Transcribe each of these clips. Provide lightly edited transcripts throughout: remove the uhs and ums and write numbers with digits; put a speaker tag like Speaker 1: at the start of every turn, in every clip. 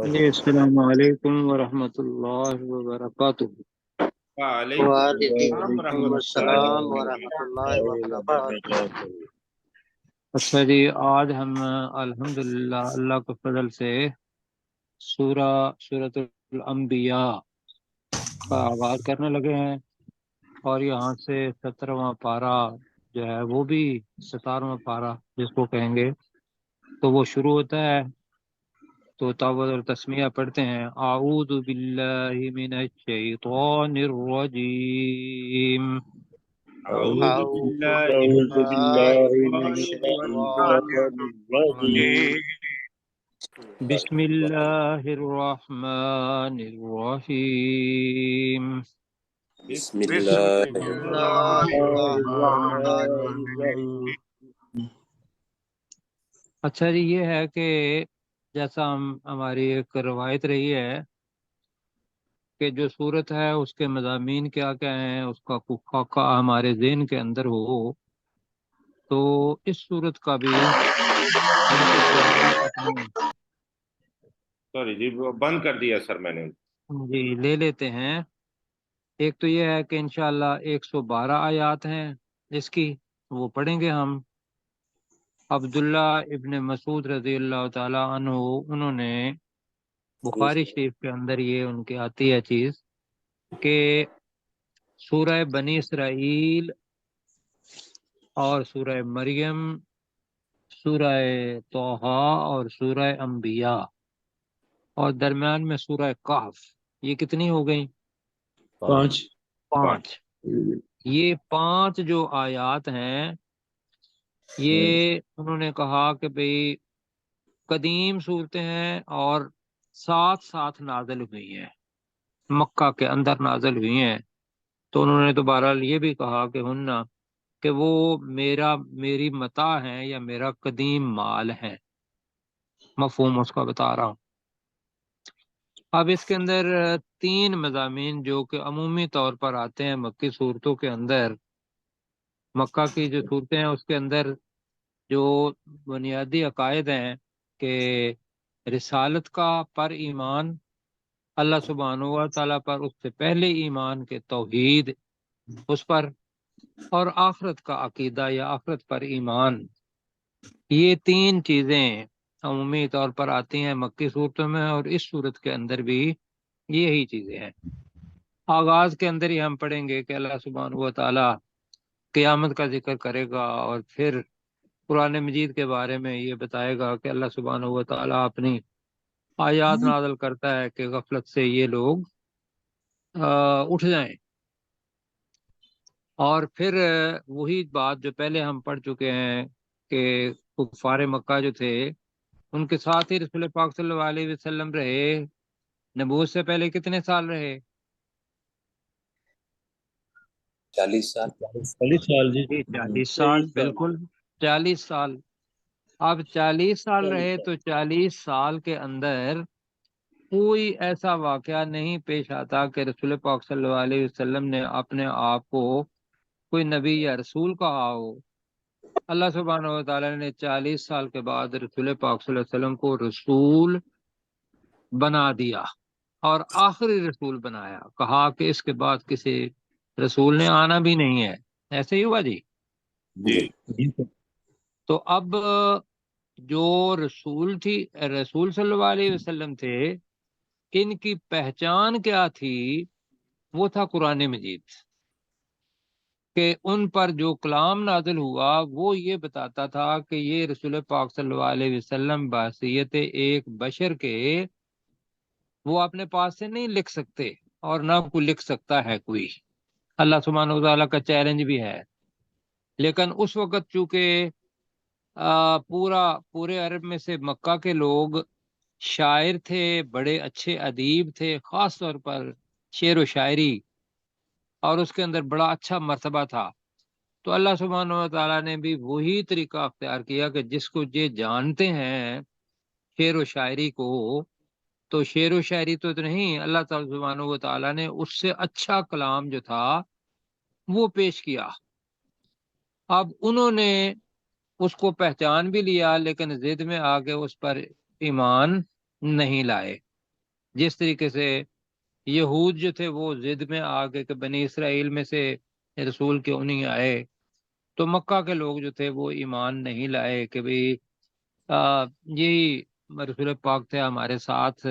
Speaker 1: جی السلام علیکم ورحمۃ اللہ وبرکاتہ۔
Speaker 2: وعلیکم السلام
Speaker 3: وعلیکم
Speaker 2: ورحمۃ اللہ
Speaker 3: السلام
Speaker 2: وبرکاتہ۔
Speaker 3: ورحمۃ اللہ وبرکاتہ۔
Speaker 1: اچھا جی، آج ہم الحمدللہ اللہ کے فضل سے سورۃ الانبیاء کا آغاز کرنے لگے ہیں، اور یہاں سے 17واں پارہ جو ہے وہ بھی 17واں پارہ جس کو کہیں گے تو وہ شروع ہوتا ہے۔ تو تعوذ اور تسمیہ پڑھتے ہیں۔ اعوذ باللہ من الشیطان الرجیم،
Speaker 2: اعوذ
Speaker 3: اعوذ
Speaker 2: باللہ من
Speaker 3: باللہ من
Speaker 2: الشیطان
Speaker 3: الشیطان الرجیم۔
Speaker 1: بسم اللہ الرحمن الرحیم۔
Speaker 3: بسم
Speaker 2: بسم
Speaker 3: اللہ
Speaker 2: اللہ
Speaker 3: الرحمن
Speaker 2: الرحمن
Speaker 3: الرحیم۔
Speaker 1: اچھا جی، یہ ہے کہ جیسا ہماری ایک روایت رہی ہے کہ جو صورت ہے اس کے مضامین کیا کیا ہیں، اس کا کوئی خاکہ ہمارے ذہن کے اندر ہو تو اس صورت کا بھی ہم کچھ اپنے
Speaker 2: سوری جی، وہ بند کر دیا سر میں نے۔
Speaker 1: جی لے لیتے ہیں۔ ایک تو یہ ہے کہ انشاءاللہ 112 آیات ہیں اس کی، وہ پڑھیں گے ہم۔ عبداللہ ابن مسعود رضی اللہ تعالی عنہ انہوں نے بخاری شریف کے اندر یہ ان کی آتی ہے چیز کہ سورہ بنی اسرائیل اور سورہ مریم، سورہ طٰہٰ اور سورہ انبیاء اور درمیان میں سورہ کہف، یہ کتنی ہو گئیں؟ 5۔ یہ 5 جو آیات ہیں یہ انہوں نے کہا کہ بھئی قدیم صورتیں ہیں اور ساتھ ساتھ نازل ہوئی ہیں، مکہ کے اندر نازل ہوئی ہیں۔ تو انہوں نے تو بہرحال یہ بھی کہا کہ ہننا کہ وہ میری متاع ہیں یا میرا قدیم مال ہے، مفہوم اس کا بتا رہا ہوں۔ اب اس کے اندر 3 مضامین جو کہ عمومی طور پر آتے ہیں مکی صورتوں کے اندر، مکہ کی جو صورتیں ہیں اس کے اندر جو بنیادی عقائد ہیں کہ رسالت کا پر ایمان، اللہ سبحانہ و تعالیٰ پر اس سے پہلے ایمان کے توحید اس پر، اور آخرت کا عقیدہ یا آخرت پر ایمان، یہ 3 چیزیں عمومی طور پر آتی ہیں مکی صورتوں میں، اور اس صورت کے اندر بھی یہی چیزیں ہیں۔ آغاز کے اندر ہی ہم پڑھیں گے کہ اللہ سبحانہ و تعالیٰ قیامت کا ذکر کرے گا، اور پھر قرآن مجید کے بارے میں یہ بتائے گا کہ اللہ سبحانہ و تعالیٰ اپنی آیات نازل کرتا ہے کہ غفلت سے یہ لوگ اٹھ جائیں۔ اور پھر وہی بات جو پہلے ہم پڑھ چکے ہیں کہ کفار مکہ جو تھے ان کے ساتھ ہی رسول پاک صلی اللہ علیہ وسلم رہے، نبوت سے پہلے کتنے سال رہے؟
Speaker 3: 40 سال۔
Speaker 4: 40 سال جی،
Speaker 1: 40 سال، بالکل 40 سال۔ اب 40 سال رہے تو 40 سال کے اندر کوئی ایسا واقعہ نہیں پیش آتا کہ رسول پاک صلی اللہ علیہ وسلم نے اپنے آپ کو کوئی نبی یا رسول کہا ہو۔ اللہ سبحانہ و تعالیٰ نے 40 سال کے بعد رسول پاک صلی اللہ علیہ وسلم کو رسول بنا دیا اور آخری رسول بنایا، کہا کہ اس کے بعد کسی رسول نے آنا بھی نہیں ہے۔ ایسے ہی ہوا جی۔
Speaker 2: جی
Speaker 1: تو اب جو رسول صلی اللہ علیہ وسلم تھے، ان کی پہچان کیا تھی؟ وہ تھا قرآن مجید، کہ ان پر جو کلام نازل ہوا وہ یہ بتاتا تھا کہ یہ رسول پاک صلی اللہ علیہ وسلم بحیثیت ایک بشر کے وہ اپنے پاس سے نہیں لکھ سکتے، اور نہ کوئی لکھ سکتا ہے کوئی، اللہ سبحانہ و تعالیٰ کا چیلنج بھی ہے۔ لیکن اس وقت چونکہ پورے عرب میں سے مکہ کے لوگ شاعر تھے، بڑے اچھے ادیب تھے، خاص طور پر شعر و شاعری، اور اس کے اندر بڑا اچھا مرتبہ تھا۔ تو اللہ سبحانہ و تعالیٰ نے بھی وہی طریقہ اختیار کیا کہ جس کو یہ جانتے ہیں شعر و شاعری کو، تو شعر و شاعری تو نہیں، اللہ تعالیٰ سبحانہ و تعالیٰ نے اس سے اچھا کلام جو تھا وہ پیش کیا۔ اب انہوں نے اس کو پہچان بھی لیا لیکن ضد میں آ کے اس پر ایمان نہیں لائے۔ جس طریقے سے یہود جو تھے وہ ضد میں آ گئے کہ بنی اسرائیل میں سے رسول کیوں نہیں آئے، تو مکہ کے لوگ جو تھے وہ ایمان نہیں لائے کہ بھئی یہی رسول پاک تھے ہمارے ساتھ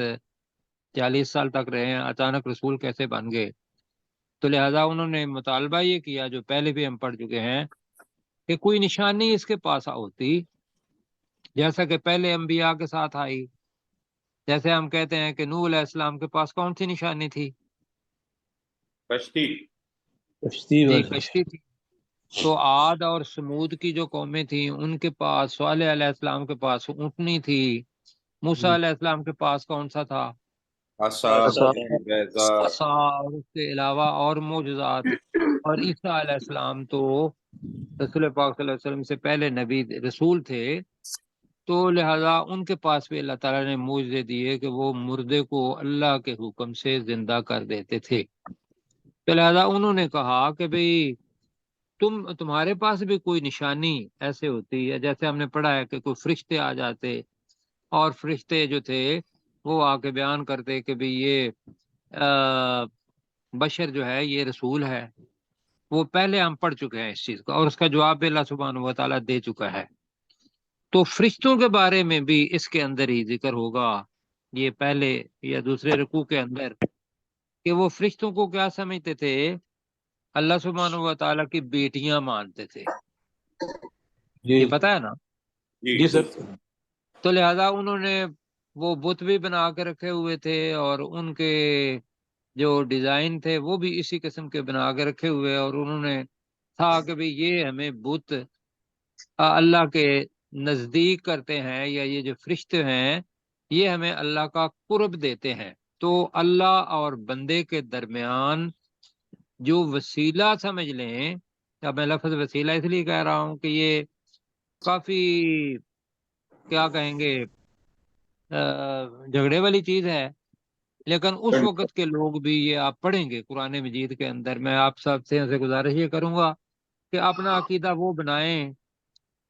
Speaker 1: 40 سال تک رہے ہیں، اچانک رسول کیسے بن گئے؟ تو لہذا انہوں نے مطالبہ یہ کیا، جو پہلے بھی ہم پڑھ چکے ہیں، کہ کوئی نشانی اس کے پاس ہوتی جیسا کہ پہلے انبیاء کے ساتھ آئی۔ جیسے ہم کہتے ہیں کہ نوح علیہ السلام کے پاس کون سی نشانی تھی؟
Speaker 2: کشتی۔
Speaker 1: جی کشتی تھی۔ تو عاد اور سمود کی جو قومیں تھیں ان کے پاس، صالح علیہ السلام کے پاس اونٹنی تھی۔ موسیٰ علیہ السلام کے پاس کون سا تھا؟
Speaker 2: عصا، بیضا۔
Speaker 1: عصا، اور اس کے علاوہ اور معجزات۔ اور عیسیٰ علیہ السلام تو رسول پاک صلی اللہ علیہ وسلم سے پہلے نبی رسول تھے، تو لہذا ان کے پاس بھی اللہ تعالیٰ نے معجزے دیے کہ وہ مردے کو اللہ کے حکم سے زندہ کر دیتے تھے۔ تو لہذا انہوں نے کہا کہ بھئی تمہارے پاس بھی کوئی نشانی ایسے ہوتی ہے، جیسے ہم نے پڑھا ہے کہ کوئی فرشتے آ جاتے اور فرشتے جو تھے وہ آ کے بیان کرتے کہ بھئی یہ بشر جو ہے یہ رسول ہے۔ وہ پہلے ہم پڑھ چکے ہیں اس چیز کا، اور اس کا جواب بھی اللہ سبحانہ و تعالیٰ دے چکا ہے۔ تو فرشتوں کے بارے میں بھی اس کے اندر ہی ذکر ہوگا، یہ پہلے یا دوسرے رکوع کے اندر، کہ وہ فرشتوں کو کیا سمجھتے تھے؟ اللہ سبحانہ و تعالیٰ کی بیٹیاں مانتے تھے۔ یہ پتہ ہے نا؟
Speaker 2: جی سر۔
Speaker 1: تو لہذا انہوں نے وہ بت بھی بنا کے رکھے ہوئے تھے، اور ان کے جو ڈیزائن تھے وہ بھی اسی قسم کے بنا کے رکھے ہوئے، اور انہوں نے تھا کہ بھئی یہ ہمیں بت اللہ کے نزدیک کرتے ہیں، یا یہ جو فرشتے ہیں یہ ہمیں اللہ کا قرب دیتے ہیں۔ تو اللہ اور بندے کے درمیان جو وسیلہ سمجھ لیں، اب میں لفظ وسیلہ اس لیے کہہ رہا ہوں کہ یہ کافی کیا کہیں گے جھگڑے والی چیز ہے، لیکن اس وقت کے لوگ بھی، یہ آپ پڑھیں گے قرآن مجید کے اندر، میں آپ سب سے گزارش یہ کروں گا کہ اپنا عقیدہ وہ بنائیں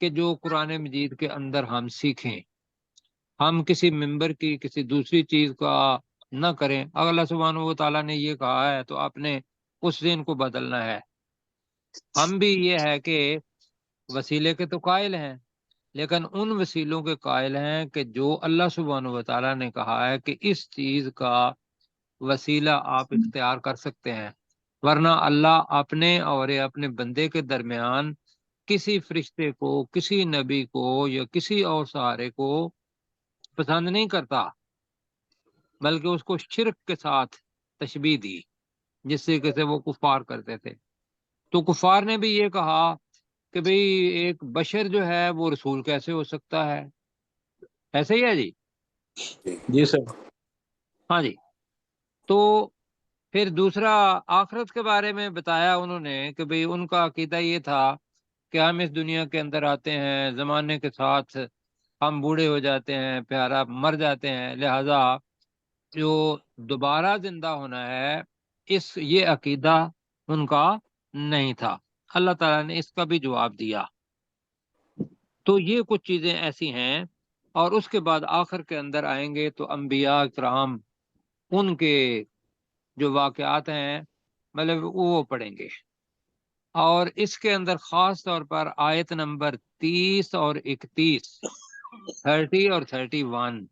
Speaker 1: کہ جو قرآن مجید کے اندر ہم سیکھیں، ہم کسی ممبر کی کسی دوسری چیز کا نہ کریں۔ اگر اللہ سبحانہ و تعالیٰ نے یہ کہا ہے تو آپ نے اس دین کو بدلنا ہے۔ ہم بھی یہ ہے کہ وسیلے کے تو قائل ہیں، لیکن ان وسیلوں کے قائل ہیں کہ جو اللہ سبحانہ و تعالیٰ نے کہا ہے کہ اس چیز کا وسیلہ آپ اختیار کر سکتے ہیں، ورنہ اللہ اپنے اور اپنے بندے کے درمیان کسی فرشتے کو، کسی نبی کو یا کسی اور سہارے کو پسند نہیں کرتا، بلکہ اس کو شرک کے ساتھ تشبیہ دی، جس طریقے سے وہ کفار کرتے تھے۔ تو کفار نے بھی یہ کہا کہ بھئی ایک بشر جو ہے وہ رسول کیسے ہو سکتا ہے؟ ایسے ہی ہے جی؟
Speaker 3: جی سر۔
Speaker 1: ہاں جی۔ تو پھر دوسرا آخرت کے بارے میں بتایا انہوں نے کہ بھئی ان کا عقیدہ یہ تھا کہ ہم اس دنیا کے اندر آتے ہیں، زمانے کے ساتھ ہم بوڑھے ہو جاتے ہیں، پیارا مر جاتے ہیں، لہذا جو دوبارہ زندہ ہونا ہے یہ عقیدہ ان کا نہیں تھا۔ اللہ تعالیٰ نے اس کا بھی جواب دیا۔ تو یہ کچھ چیزیں ایسی ہیں، اور اس کے بعد آخر کے اندر آئیں گے تو انبیاء کرام ان کے جو واقعات ہیں مطلب وہ پڑھیں گے، اور اس کے اندر خاص طور پر آیت نمبر 30 اور 31، 30 اور 31،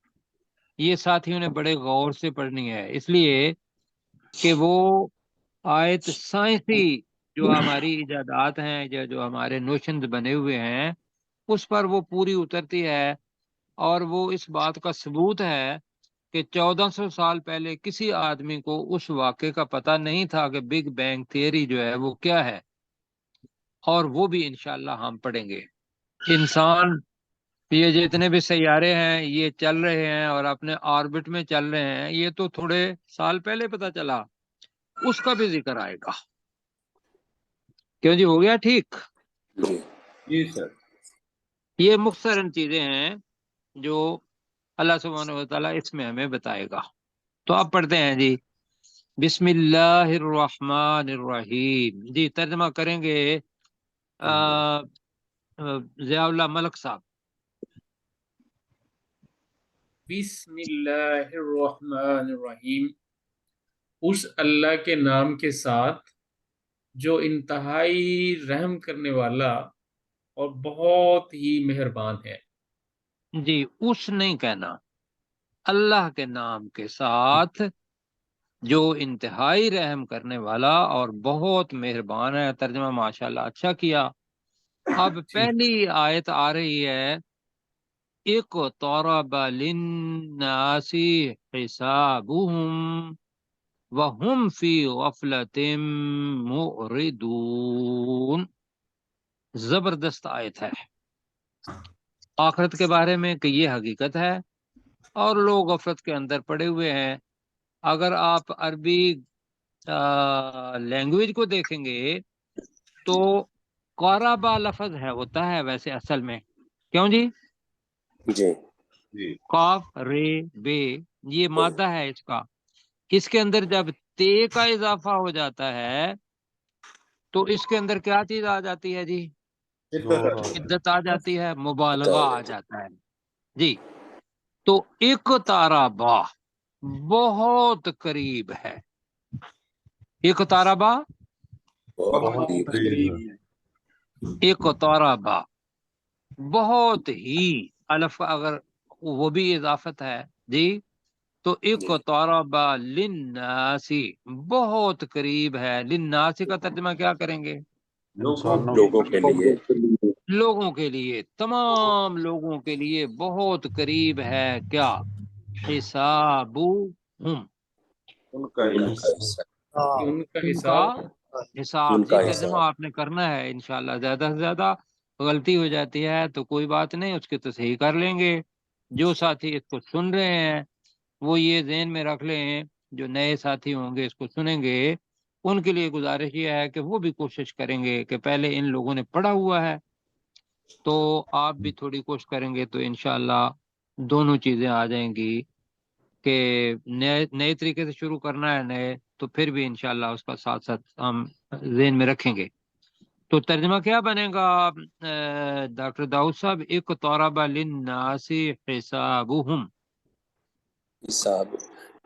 Speaker 1: یہ ساتھیوں نے بڑے غور سے پڑھنی ہے، اس لیے کہ وہ آیت سائنسی جو ہماری ایجادات ہیں یا جو ہمارے نوشنز بنے ہوئے ہیں اس پر وہ پوری اترتی ہے، اور وہ اس بات کا ثبوت ہے کہ 1400 سال پہلے کسی آدمی کو اس واقعے کا پتہ نہیں تھا کہ بگ بینگ تھیوری جو ہے وہ کیا ہے، اور وہ بھی انشاءاللہ ہم پڑھیں گے۔ انسان، یہ جتنے بھی سیارے ہیں یہ چل رہے ہیں اور اپنے آربٹ میں چل رہے ہیں، یہ تو تھوڑے سال پہلے پتہ چلا، اس کا بھی ذکر آئے گا۔ کیوں جی، ہو گیا ٹھیک؟
Speaker 2: جی سر۔
Speaker 1: یہ مختصراً چیزیں ہیں جو اللہ سبحانہ و تعالیٰ اس میں ہمیں بتائے گا۔ تو اب پڑھتے ہیں جی، بسم اللہ الرحمن الرحیم۔ جی ترجمہ کریں گے ضیاء اللہ ملک صاحب۔
Speaker 3: بسم اللہ الرحمن الرحیم، اس اللہ کے نام کے ساتھ جو انتہائی رحم کرنے والا اور بہت ہی مہربان ہے۔
Speaker 1: جی اس نہیں کہنا، اللہ کے نام کے ساتھ جو انتہائی رحم کرنے والا اور بہت مہربان ہے۔ ترجمہ ماشاءاللہ اچھا کیا۔ اب
Speaker 3: ٹھیک،
Speaker 1: پہلی آیت آ رہی ہے، اقترب للناس حسابهم وهم فی غفلت معرضون۔ زبردست آیت ہے آخرت کے بارے میں کہ یہ حقیقت ہے اور لوگ غفلت کے اندر پڑے ہوئے ہیں۔ اگر آپ عربی لینگویج کو دیکھیں گے تو قربا لفظ ہے ہوتا ہے ویسے اصل میں، کیوں جی؟
Speaker 4: جی
Speaker 2: جی
Speaker 1: قاف رے بے یہ مادہ ہے اس کا، اس کے اندر جب تے کا اضافہ ہو جاتا ہے تو اس کے اندر کیا چیز آ جاتی ہے جی؟ عدت آ جاتی ہے، مبالغہ آ جاتا ہے جی۔ تو اقتربا بہت قریب ہے، اقتربا
Speaker 4: بہت ہی
Speaker 3: بہت قریب ہے۔
Speaker 1: اقتربا بہت ہی، الف اگر وہ بھی اضافت ہے جی، تو اقتربا للناسی بہت قریب ہے۔ للناسی کا ترجمہ کیا کریں گے؟
Speaker 4: لوگوں کے لیے،
Speaker 1: لوگوں کے لیے، تمام لوگوں کے لیے بہت قریب ہے کیا؟ حسابهم،
Speaker 2: ان کا
Speaker 4: ان
Speaker 2: حصہ۔
Speaker 4: کا حصہ،
Speaker 3: ان کا
Speaker 1: ان کا
Speaker 3: حساب
Speaker 1: حساب۔
Speaker 4: ان
Speaker 1: جی
Speaker 4: کا
Speaker 1: ترجمہ
Speaker 4: حساب،
Speaker 1: آپ نے کرنا ہے انشاءاللہ، زیادہ سے زیادہ غلطی ہو جاتی ہے تو کوئی بات نہیں، اس کی تصحیح کر لیں گے۔ جو ساتھی اس کو سن رہے ہیں وہ یہ ذہن میں رکھ لیں، جو نئے ساتھی ہوں گے اس کو سنیں گے، ان کے لیے گزارش یہ ہے کہ وہ بھی کوشش کریں گے کہ پہلے ان لوگوں نے پڑھا ہوا ہے تو آپ بھی تھوڑی کوشش کریں گے تو انشاءاللہ دونوں چیزیں آ جائیں گی کہ نئے طریقے سے شروع کرنا ہے نئے، تو پھر بھی انشاءاللہ اس کا ساتھ ساتھ ہم ذہن میں رکھیں گے۔ تو ترجمہ کیا بنے گا ڈاکٹر داؤد صاحب؟ اقترب للناس حسابهم،
Speaker 4: حساب،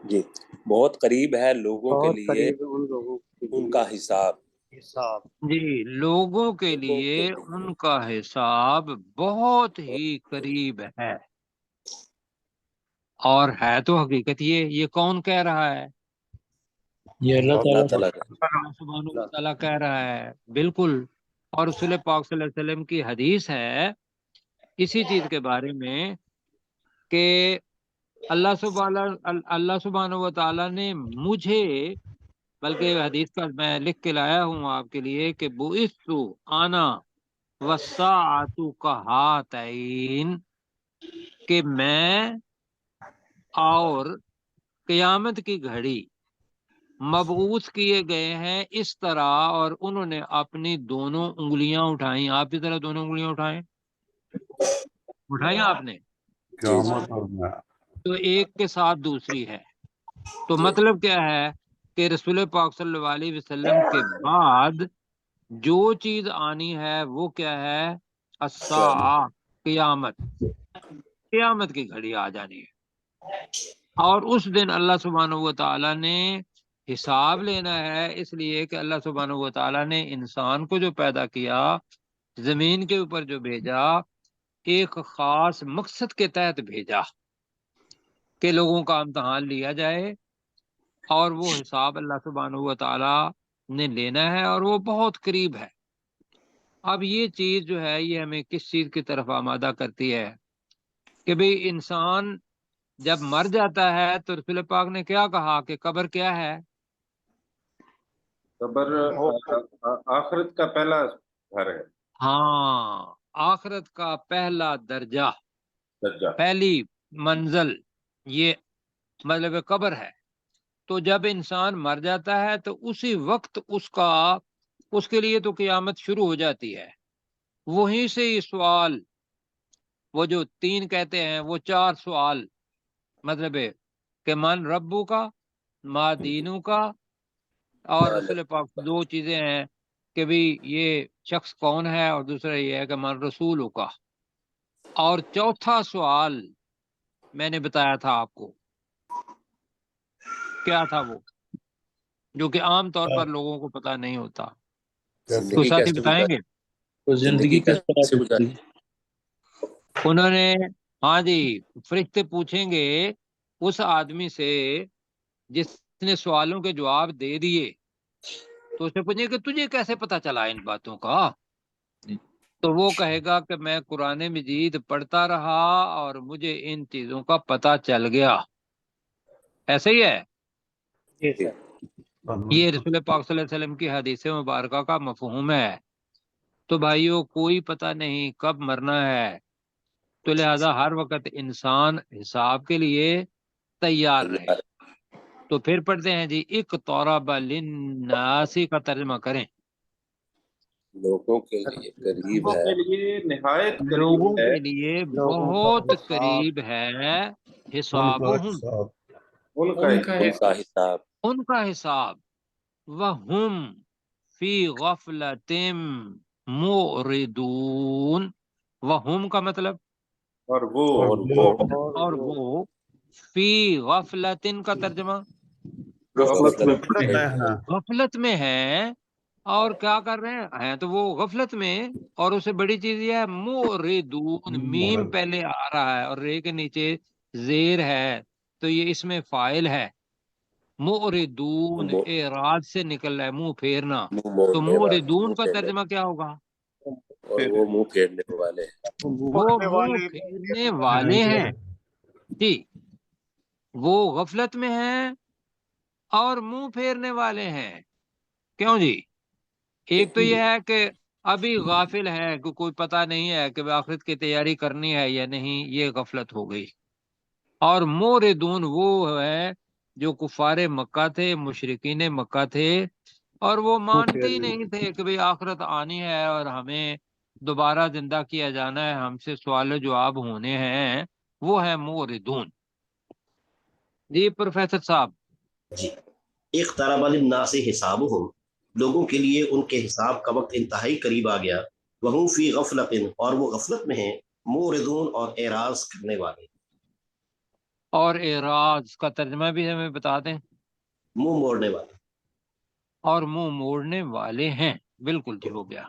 Speaker 4: جی بہت قریب ہے لوگوں کے
Speaker 5: بہت
Speaker 4: لیے
Speaker 5: قریب ہے ان لوگوں کے
Speaker 4: ان
Speaker 5: لیے
Speaker 4: کا حساب،
Speaker 5: حساب۔
Speaker 1: جی لوگوں کے
Speaker 4: لوگوں
Speaker 1: لیے
Speaker 4: کے لیے،
Speaker 1: ان کا حساب بہت ہی قریب ہے۔ اور ہے تو حقیقت یہ کون کہہ رہا ہے؟
Speaker 3: یہ اللہ
Speaker 4: اللہ
Speaker 3: تعالیٰ
Speaker 4: تعالیٰ
Speaker 1: اللہ سبحانہ و تعالیٰ کہہ رہا ہے، بالکل۔ اور رسول پاک صلی اللہ علیہ وسلم کی حدیث ہے اسی چیز کے بارے میں کہ اللہ سبحانہ و تعالیٰ نے مجھے، بلکہ حدیث کا میں لکھ کے لایا ہوں آپ کے لیے کہ بعثت انا والساعۃ کہاتین، کہ میں اور قیامت کی گھڑی مبعوث کیے گئے ہیں اس طرح، اور انہوں نے اپنی دونوں انگلیاں اٹھائیں۔ آپ کی طرح دونوں انگلیاں اٹھائیں، اٹھائیں آپ نے
Speaker 4: جی جی
Speaker 1: تو ایک کے ساتھ دوسری ہے۔ تو
Speaker 4: جی
Speaker 1: مطلب کیا ہے کہ رسول پاک صلی اللہ علیہ وسلم کے بعد جو چیز آنی ہے وہ کیا ہے؟ الساعہ، قیامت، قیامت کی گھڑی آ جانی ہے۔ اور اس دن اللہ سبحانہ و تعالیٰ نے حساب لینا ہے، اس لیے کہ اللہ سبحانہ و تعالیٰ نے انسان کو جو پیدا کیا، زمین کے اوپر جو بھیجا، ایک خاص مقصد کے تحت بھیجا کہ لوگوں کا امتحان لیا جائے، اور وہ حساب اللہ سبحانہ و تعالیٰ نے لینا ہے اور وہ بہت قریب ہے۔ اب یہ چیز جو ہے یہ ہمیں کس چیز کی طرف آمادہ کرتی ہے کہ بھئی انسان جب مر جاتا ہے تو رسول پاک نے کیا کہا کہ قبر کیا ہے؟
Speaker 2: قبر آخرت کا پہلا گھر ہے،
Speaker 1: ہاں، آخرت کا پہلا درجہ،
Speaker 2: درجہ۔
Speaker 1: پہلی منزل، یہ مطلب قبر ہے۔ تو جب انسان مر جاتا ہے تو اسی وقت اس کے لیے تو قیامت شروع ہو جاتی ہے۔ وہیں سے یہ سوال، وہ جو 3 کہتے ہیں وہ 4 سوال، مطلب ہے کہ من ربو کا، ما دینو کا، اور رسول پاک 2 چیزیں ہیں کہ بھی یہ شخص کون ہے، اور دوسرا یہ ہے کہ من رسولو کا، اور چوتھا سوال میں نے بتایا تھا آپ کو، کیا تھا وہ، جو کہ عام طور پر لوگوں کو پتہ نہیں ہوتا؟ تو
Speaker 4: زندگی
Speaker 1: ساتھی
Speaker 4: کیسے
Speaker 1: بتائیں گے؟
Speaker 5: تو زندگی کس طرح
Speaker 4: کیسے
Speaker 5: گزری؟
Speaker 1: انہوں نے، ہاں جی، فرشتے پوچھیں گے اس آدمی سے جس نے سوالوں کے جواب دے دیے، تو اسے پوچھیں کہ تجھے کیسے پتا چلا ان باتوں کا؟ تو وہ کہے گا کہ میں قرآن مجید پڑھتا رہا اور مجھے ان چیزوں کا پتہ چل گیا۔ ایسے ہی ہے، یہ رسول پاک صلی اللہ علیہ وسلم کی حدیث مبارکہ کا مفہوم ہے۔ تو بھائیوں، کوئی پتہ نہیں کب مرنا ہے، تو لہذا ہر وقت انسان حساب کے لیے تیار رہے۔ تو پھر پڑھتے ہیں جی، اقترب للناس کا ترجمہ کریں۔
Speaker 4: لوگوں کے لیے قریب
Speaker 2: لوگوں
Speaker 4: ہے،
Speaker 2: کے لیے نہایت
Speaker 1: لوگوں
Speaker 2: قریب ہے
Speaker 1: کے لیے
Speaker 5: لوگوں کا
Speaker 1: بہت
Speaker 5: حساب،
Speaker 1: قریب ہے
Speaker 5: ان کا
Speaker 1: حسابہم،
Speaker 5: حساب،
Speaker 2: ان کا
Speaker 3: ان کا
Speaker 4: ان کا حساب،
Speaker 1: ان کا حساب، وہم فی غفلۃ معرضون، وہم کا مطلب،
Speaker 2: اور وہ
Speaker 5: اور
Speaker 1: اور وہ فی غفلۃ کا ترجمہ،
Speaker 2: غفلت میں
Speaker 5: غفلت میں ہیں۔
Speaker 1: غفلت میں ہے، اور کیا کر رہے ہیں تو وہ غفلت میں، اور اسے بڑی چیز یہ ہے معرضون، میم پہلے آ رہا ہے اور رے کے نیچے زیر ہے، تو یہ اس میں فاعل ہے۔ معرضون
Speaker 4: منہ
Speaker 1: اعراض سے نکل رہا ہے، منہ پھیرنا، تو
Speaker 4: موڑنے والے،
Speaker 1: معرضون
Speaker 4: منہ
Speaker 1: کا
Speaker 4: پھیرنے،
Speaker 1: ترجمہ کیا ہوگا؟
Speaker 4: اور وہ منہ پھیرنے والے ہیں۔
Speaker 1: وہ منہ پھیرنے والے ہیں جی، وہ غفلت میں ہیں اور منہ پھیرنے والے ہیں۔ کیوں جی؟ ایک تو یہ ہے کہ ابھی غافل ہے کہ کوئی پتہ نہیں ہے کہ آخرت کی تیاری کرنی ہے یا نہیں، یہ غفلت ہو گئی۔ اور موردون وہ ہے جو کفار مکہ تھے، مشرکین مکہ تھے، اور وہ مانتے ہی نہیں تھے کہ بھئی آخرت آنی ہے اور ہمیں دوبارہ زندہ کیا جانا ہے، ہم سے سوال و جواب ہونے ہیں، وہ ہے موردون۔ جی پروفیسر صاحب،
Speaker 6: جی، اقترب للناس حسابهم، لوگوں کے لیے ان کے حساب کا وقت انتہائی قریب آ گیا، وہم فی غفلت، اور وہ غفلت میں ہیں، معرضون اور اعراض کرنے والے،
Speaker 1: اور اعراض کا ترجمہ بھی ہمیں بتا دیں۔
Speaker 6: منہ موڑنے والے۔
Speaker 1: اور منہ موڑنے والے ہیں، بالکل ٹھیک ہو گیا۔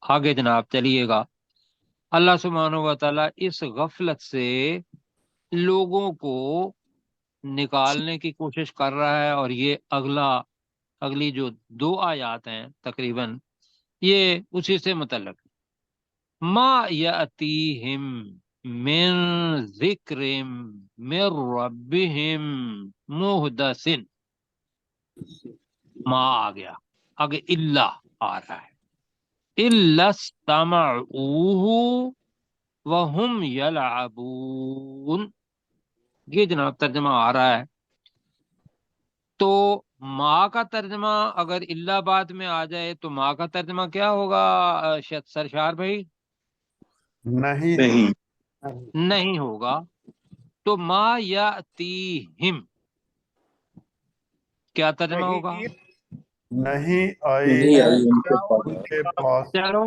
Speaker 1: آگے جناب چلیے گا، اللہ سبحانہ و تعالیٰ اس غفلت سے لوگوں کو نکالنے کی کوشش کر رہا ہے، اور یہ اگلی جو 2 آیات ہیں تقریباً یہ اسی سے متعلق ہے۔ ما یاتیہم من ذکر من ربہم محدث، ما آ گیا، آگے اللہ آ رہا ہے، الا استمعوہ وہم یلعبون، یہ جناب ترجمہ آ رہا ہے۔ تو ماں کا ترجمہ اگر اللہ بعد میں آ جائے تو ماں کا ترجمہ کیا ہوگا سرشار بھائی؟
Speaker 5: نہیں،
Speaker 1: نہیں ہوگا، تو ما یاتیہم کیا ترجمہ ہوگا؟
Speaker 5: نہیں آئی
Speaker 4: نہیں آئی ان کے
Speaker 5: ان
Speaker 4: پاس،
Speaker 5: کے پاس،
Speaker 1: چلو،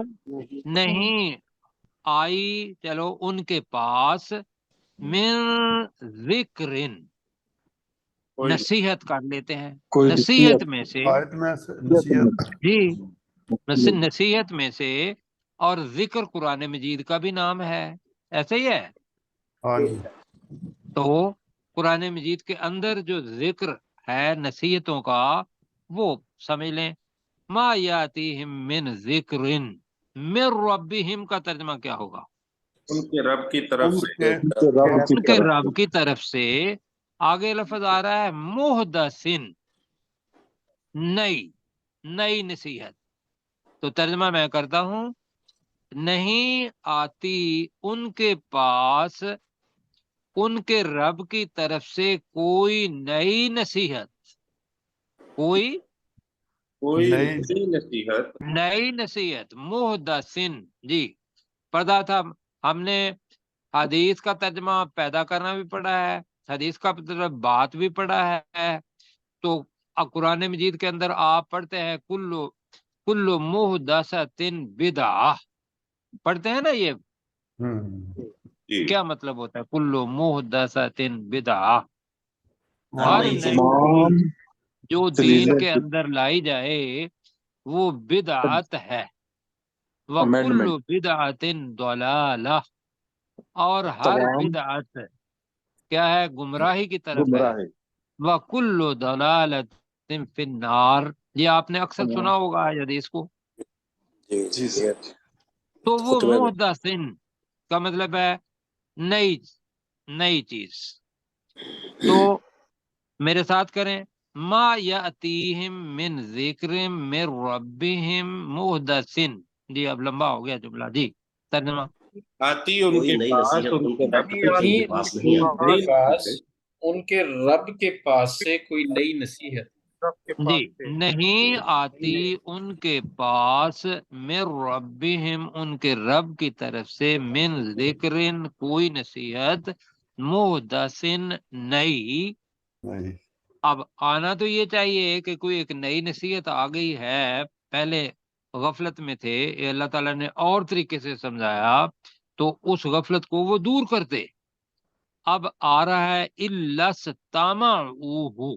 Speaker 1: نہیں آئی، چلو ان کے پاس، من ذکرن،
Speaker 2: کوئی
Speaker 1: نصیحت کر لیتے ہیں،
Speaker 5: کوئی
Speaker 1: نصیحت میں سے،
Speaker 5: آیت میں سے نصیحت،
Speaker 1: جی نصیحت میں سے، اور ذکر قرآن مجید کا بھی نام ہے، ایسے ہی ہے۔
Speaker 5: ہاں جی،
Speaker 1: تو قرآن مجید کے اندر جو ذکر ہے نصیحتوں کا، وہ سمجھ لیں۔ ما یاتیہم من ذکر من ربہم کا ترجمہ کیا ہوگا؟
Speaker 2: ان کے رب کی طرف
Speaker 5: ان
Speaker 2: سے،
Speaker 5: کے
Speaker 1: ان کے رب کی طرف سے۔ آگے لفظ آ رہا ہے محدثن، نئی نصیحت، تو ترجمہ میں کرتا ہوں، نہیں آتی ان کے پاس ان کے رب کی طرف سے کوئی نئی نصیحت، کوئی
Speaker 2: کوئی نصیحت،
Speaker 1: نئی نصیحت، محدثن جی، پڑھا تھا ہم نے، حدیث کا ترجمہ پیدا کرنا بھی پڑا ہے، حدیث کا مطلب بات بھی پڑا ہے، تو قرآن مجید کے اندر آپ پڑھتے ہیں کل محدثۃ بدعہ، پڑھتے ہیں نا یہ، کیا مطلب ہوتا ہے کلو محدثۃ بدعہ؟
Speaker 6: ہر
Speaker 1: ہر
Speaker 6: نئی چیز
Speaker 1: نئی چیز جو دین کے اندر لائی جائے وہ بدعت ہے. وَكُلُّ بِدْعَةٍ ضَلَالَةٍ، اور ہر بدعت کیا ہے؟ گمراہی کی طرف ہے. وَكُلُّ ضَلَالَةٍ فِي النَّارِ، یہ آپ نے اکثر سنا ہوگا حدیث کو.
Speaker 4: جی جی
Speaker 1: تو وہ
Speaker 4: خطبے میں
Speaker 1: محدثن کا مطلب ہے نئی چیز. تو میرے ساتھ کریں، ما یاتیہم من ذکر من ربہم محدثن. جی اب لمبا ہو گیا جملہ. جی ترجمہ.
Speaker 2: آتی ان
Speaker 6: کوئی
Speaker 2: کے
Speaker 6: نئی
Speaker 2: پاس
Speaker 6: نصیحت
Speaker 2: ان
Speaker 6: ان
Speaker 2: کے رب
Speaker 6: کے
Speaker 2: کی
Speaker 3: نہیں
Speaker 6: پاس
Speaker 3: آتی
Speaker 6: نہیں
Speaker 3: ان
Speaker 6: آتی.
Speaker 3: کے پاس ان کے رب کے پاس سے کوئی نئی نصیحت.
Speaker 1: جی نہیں آتی ان کے پاس من ربہم ان کے رب کی طرف سے من ذکر کوئی نصیحت محدثن نئی.
Speaker 5: نہیں
Speaker 1: اب آنا تو یہ چاہیے کہ کوئی ایک نئی نصیحت آ گئی ہے، پہلے غفلت میں تھے، یہ اللہ تعالیٰ نے اور طریقے سے سمجھایا تو اس غفلت کو وہ دور کرتے. اب آ رہا ہے اِلَّا اسْتَمَعُوهُ.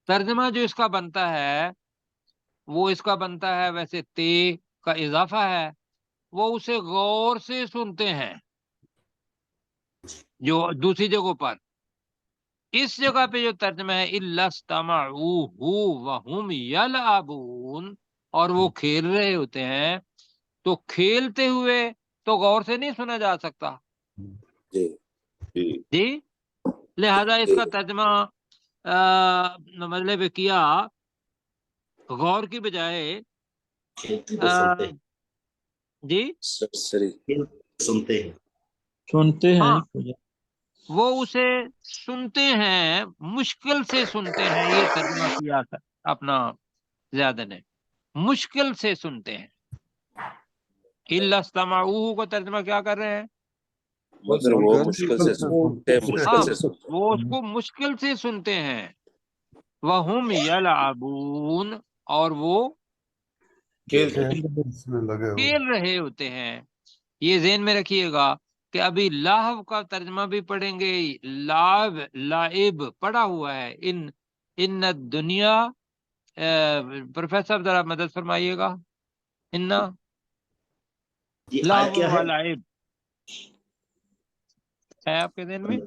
Speaker 1: ترجمہ جو اس کا بنتا ہے وہ اس کا بنتا ہے ویسے تے کا اضافہ ہے، وہ اسے غور سے سنتے ہیں. جو دوسری جگہوں پر اس جگہ پہ جو ترجمہ ہے اِلَّا اسْتَمَعُوهُ وَهُمْ يَلْعَبُونَ، اور وہ کھیل رہے ہوتے ہیں. تو کھیلتے ہوئے تو غور سے نہیں سنا جا سکتا.
Speaker 4: جی
Speaker 1: جی لہذا اس
Speaker 4: جی
Speaker 1: کا ترجمہ مطلب کیا غور کی بجائے
Speaker 6: کھیلتے ہوئے سنتے ہیں.
Speaker 1: جی
Speaker 4: سرسری
Speaker 6: سنتے ہیں.
Speaker 7: سنتے ہیں.
Speaker 1: ہاں وہ اسے سنتے ہیں، مشکل سے سنتے ہیں. یہ ترجمہ کیا تھا اپنا زیادہ نے، مشکل سے سنتے ہیں. اِلَّا اسْتَمَعُوهُ کو ترجمہ کیا کر رہے ہیں؟
Speaker 4: مگر وہ مشکل سے سنتے
Speaker 1: ہاں
Speaker 4: مشکل سے سنتے
Speaker 1: وہ اس کو مشکل سے سنتے ہیں. وَهُمْ يَلْعَبُونَ، اور وہ
Speaker 5: اس میں لگے ہوئے.
Speaker 1: کھیل رہے ہوتے ہیں. یہ ذہن میں رکھیے گا کہ ابھی لاہو کا ترجمہ بھی پڑھیں گے. لاعب لائب پڑھا ہوا ہے. ان دنیا پروفیسر ذرا مدد فرمائیے گا. ان
Speaker 6: یہ آیت
Speaker 1: لاہو
Speaker 6: کیا
Speaker 1: و
Speaker 6: ہے؟
Speaker 1: لائب ہے آپ کے ذہن میں؟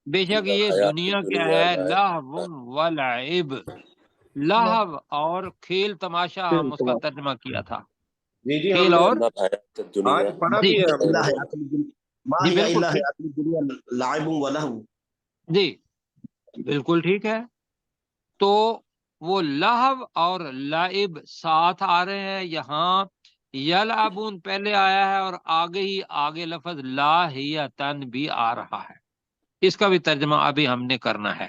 Speaker 1: بے شک
Speaker 4: ہیں
Speaker 1: یہ
Speaker 4: حیات
Speaker 1: دنیا کیا
Speaker 4: دنیا
Speaker 1: ہے؟
Speaker 4: لائب
Speaker 1: لاہو و لعب. لاہو اور کھیل تماشا ہم اس کا ترجمہ کیا تھا.
Speaker 2: جی جی ہم
Speaker 1: کھیل
Speaker 2: نے
Speaker 1: اور
Speaker 4: حیات دنیا
Speaker 2: آج پڑھا
Speaker 1: جی
Speaker 2: بھی ہے ہم
Speaker 6: اللہ
Speaker 2: نے.
Speaker 6: حیات الدنیا ما
Speaker 1: جی
Speaker 6: ہی
Speaker 1: بالکل
Speaker 6: الا
Speaker 1: ٹھیک.
Speaker 6: حیات الدنیا لعب و لہو.
Speaker 1: جی بالکل ٹھیک ہے. تو وہ لہو اور لائب ساتھ آ رہے ہیں. یہاں یلعبون پہلے آیا ہے اور آگے لفظ لاہیتن بھی آ رہا ہے. اس کا بھی ترجمہ ابھی ہم نے کرنا ہے.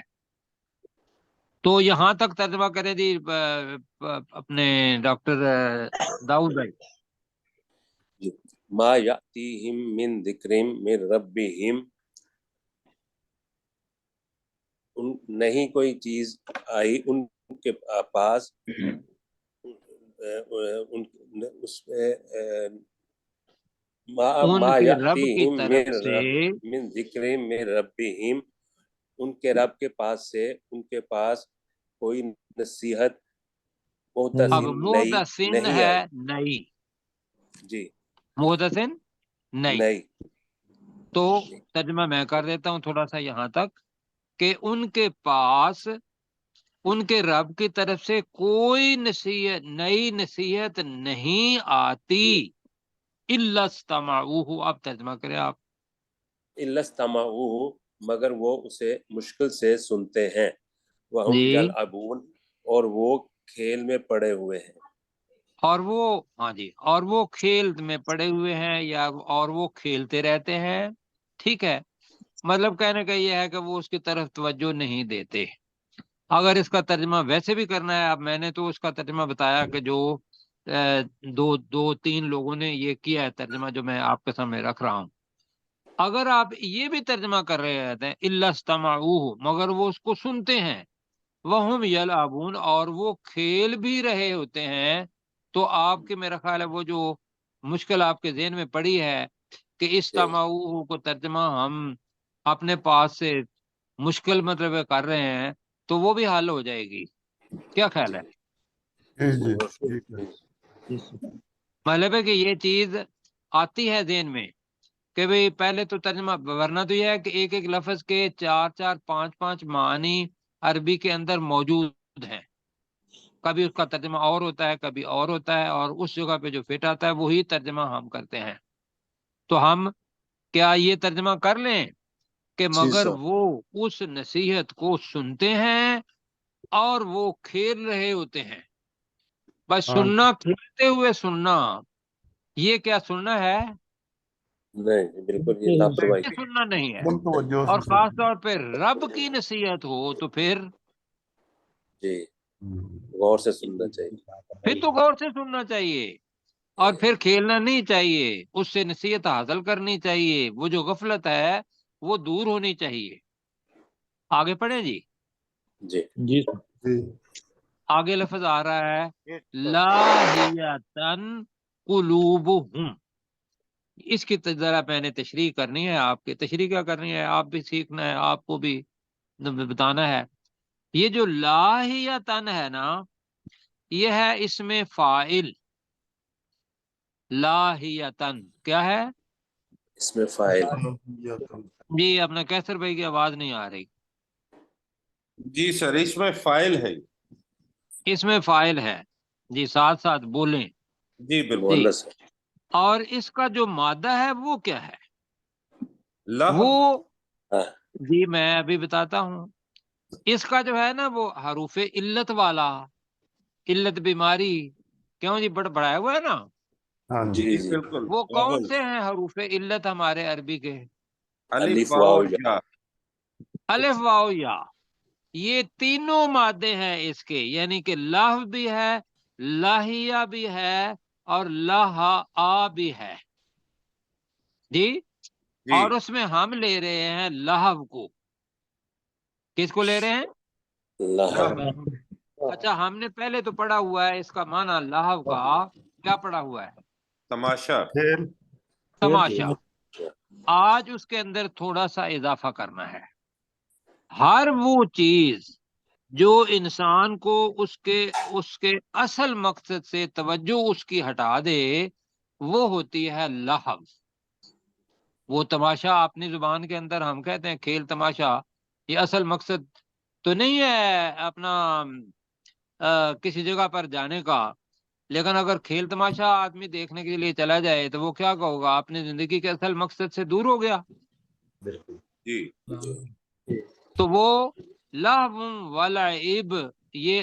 Speaker 1: تو یہاں تک ترجمہ کریں جی اپنے ڈاکٹر داؤد بھائی.
Speaker 4: ما یاتیہم من ذکر من ربہم، نہیں کوئی چیز آئی ان کے پاس اس
Speaker 1: ان
Speaker 4: ما
Speaker 1: کے رب کی
Speaker 4: یاتیہم
Speaker 1: طرف سے
Speaker 4: من ذکر من ربہم، ان کے رب کے پاس سے ان کے پاس کوئی نصیحت
Speaker 1: اب
Speaker 4: محدثن نئی
Speaker 1: محدثن
Speaker 4: نہیں
Speaker 1: ہے
Speaker 4: آئی.
Speaker 1: نئی.
Speaker 4: جی
Speaker 1: محدثن نئی.
Speaker 4: نہیں.
Speaker 1: تو ترجمہ میں کر دیتا ہوں تھوڑا سا یہاں تک کہ ان کے پاس ان کے رب کی طرف سے کوئی نئی نصیحت نہیں آتی. الا استمعوہ. اب ترجمہ کریں آپ.
Speaker 4: الا استمعوہ، مگر وہ اسے مشکل سے سنتے ہیں. وہم
Speaker 1: جی
Speaker 4: یلعبون، اور وہ کھیل میں پڑے ہوئے ہیں.
Speaker 1: اور وہ ہاں جی اور وہ کھیل میں پڑے ہوئے ہیں یا اور وہ کھیلتے رہتے ہیں. ٹھیک ہے. مطلب کہنے کا یہ ہے کہ وہ اس کی طرف توجہ نہیں دیتے. اگر اس کا ترجمہ ویسے بھی کرنا ہے، اب میں نے تو اس کا ترجمہ بتایا کہ جو دو تین لوگوں نے یہ کیا ہے ترجمہ جو میں آپ کے سامنے رکھ رہا ہوں. اگر آپ یہ بھی ترجمہ کر رہے ہوتے ہیں الا استمعوہ، مگر وہ اس کو سنتے ہیں، وہم یلعبون، اور وہ کھیل بھی رہے ہوتے ہیں، تو آپ کے میرا خیال ہے وہ جو مشکل آپ کے ذہن میں پڑی ہے کہ استمعوہ کو ترجمہ ہم اپنے پاس سے مشکل مطلب کر رہے ہیں تو وہ بھی حل ہو جائے گی. کیا خیال ہے؟
Speaker 5: جی ٹھیک ہے.
Speaker 1: مطلب ہے کہ یہ چیز آتی ہے ذہن میں کہ بھئی پہلے تو ترجمہ، ورنہ تو یہ ہے کہ ایک ایک لفظ کے 4 5 معنی عربی کے اندر موجود ہیں. کبھی اس کا ترجمہ اور ہوتا ہے، کبھی اور ہوتا ہے، اور اس جگہ پہ جو فٹ آتا ہے وہی ترجمہ ہم کرتے ہیں. تو ہم کیا یہ ترجمہ کر لیں کہ مگر وہ اس نصیحت کو سنتے ہیں اور وہ کھیل رہے ہوتے ہیں. بس سننا، کھیلتے ہوئے سننا، یہ کیا سننا ہے؟
Speaker 4: نہیں بالکل یہ لاپرواہی.
Speaker 1: یہ سننا نہیں ہے.
Speaker 5: توجہ
Speaker 1: اور
Speaker 5: سے
Speaker 1: خاص طور پہ رب کی نصیحت ہو تو پھر
Speaker 4: جی غور سے سننا چاہیے.
Speaker 1: تو غور سے سننا چاہیے، اور پھر کھیلنا نہیں چاہیے، اس سے نصیحت حاصل کرنی چاہیے. وہ جو غفلت ہے وہ دور ہونی چاہیے. آگے پڑھیں جی.
Speaker 4: جی
Speaker 5: جی
Speaker 1: آگے لفظ آ رہا ہے لاہیتن قلوبہم. اس کی ذرا میں نے تشریح کرنی ہے. آپ کی تشریح کیا کرنی ہے؟ آپ بھی سیکھنا ہے، آپ کو بھی بتانا ہے. یہ جو لاہیتن ہے نا، یہ ہے اس میں فاعل. لاہیتن کیا ہے؟
Speaker 4: اس میں فائل.
Speaker 1: جی اپنا کیسر بھائی کی آواز نہیں آ رہی.
Speaker 2: جی سر اس میں فائل ہے.
Speaker 1: اس میں فاعل ہے جی، ساتھ ساتھ بولیں
Speaker 2: جی بالکل.
Speaker 4: مؤنث ہے.
Speaker 1: اور اس کا جو مادہ ہے وہ کیا ہے؟
Speaker 2: لہو.
Speaker 1: وہ
Speaker 4: ہاں.
Speaker 1: جی میں ابھی بتاتا ہوں. اس کا جو ہے نا وہ حروف علت والا، علت بیماری، کیوں جی بڑھایا ہوا ہے نا.
Speaker 5: ہاں
Speaker 4: جی
Speaker 2: جی
Speaker 4: جی
Speaker 2: بالکل.
Speaker 1: وہ کون سے ہیں حروف علت ہمارے عربی کے؟
Speaker 2: الف
Speaker 4: الف
Speaker 2: واو
Speaker 4: واو
Speaker 2: یا.
Speaker 1: الف واو یا. یہ تینوں مادے ہیں اس کے، یعنی کہ لہ بھی ہے، لاہیا بھی ہے، اور لہا بھی ہے جی.
Speaker 2: جی
Speaker 1: اور اس میں ہم لے رہے ہیں لہو کو. کس کو لے رہے ہیں؟
Speaker 2: لہو.
Speaker 1: اچھا ہم نے پہلے تو پڑھا ہوا ہے اس کا معنی لہو کا، کیا پڑھا ہوا ہے؟
Speaker 2: تماشا.
Speaker 5: کھیل.
Speaker 1: تماشا. آج اس کے اندر تھوڑا سا اضافہ کرنا ہے. ہر وہ چیز جو انسان کو اس کے اصل مقصد سے توجہ اس کی ہٹا دے، وہ ہوتی ہے لہو. وہ تماشا اپنی زبان کے اندر ہم کہتے ہیں کھیل تماشا، یہ اصل مقصد تو نہیں ہے اپنا کسی جگہ پر جانے کا. لیکن اگر کھیل تماشا آدمی دیکھنے کے لیے چلا جائے تو وہ کیا کہو گا؟ اپنی زندگی کے اصل مقصد سے دور ہو گیا.
Speaker 2: جی
Speaker 1: تو وہ لہو ولعب یہ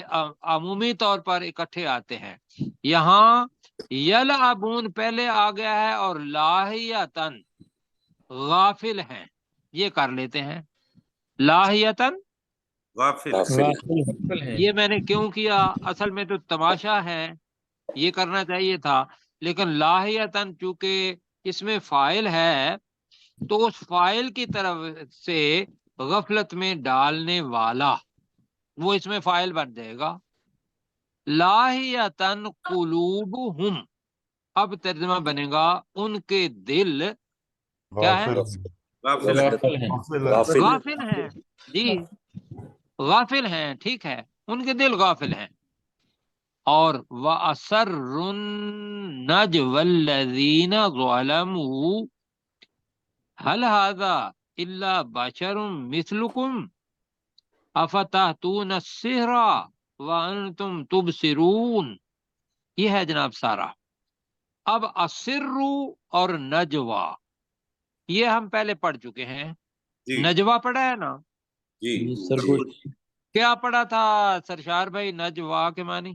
Speaker 1: عمومی طور پر اکٹھے آتے ہیں. یہاں یلعبون پہلے آ گیا ہے اور لاہیتن غافل ہیں، یہ کر لیتے ہیں. لاہیتن
Speaker 2: غافل.
Speaker 4: غافل.
Speaker 1: یہ میں نے کیوں کیا؟ اصل میں تو تماشا ہے، یہ کرنا چاہیے تھا. لیکن لاہیتن چونکہ اس میں فاعل ہے تو اس فاعل کی طرف سے غفلت میں ڈالنے والا وہ اس میں فاعل بن جائے گا. لاہیتن قلوبہم، اب ترجمہ بنے گا ان کے دل کیا ہے؟
Speaker 2: غافل.
Speaker 1: غافل ہیں جی، غافل ہیں. ٹھیک ہے، ان کے دل غافل ہیں. اور وَأَسَرُّ النَّجْوَى الَّذِينَ ظَلَمُوا هَلْ هَذَا إِلَّا بَشَرٌ مِثْلُكُمْ أَفَتَأْتُونَ السِّحْرَ وَأَنْتُمْ تُبْصِرُونَ. یہ ہے جناب سارا. اب اسر اور نجوا یہ ہم پہلے پڑھ چکے ہیں.
Speaker 2: جی
Speaker 1: نجوا پڑھا ہے نا؟
Speaker 2: جی
Speaker 1: کیا پڑھا تھا سرشار بھائی نجوا کے معنی؟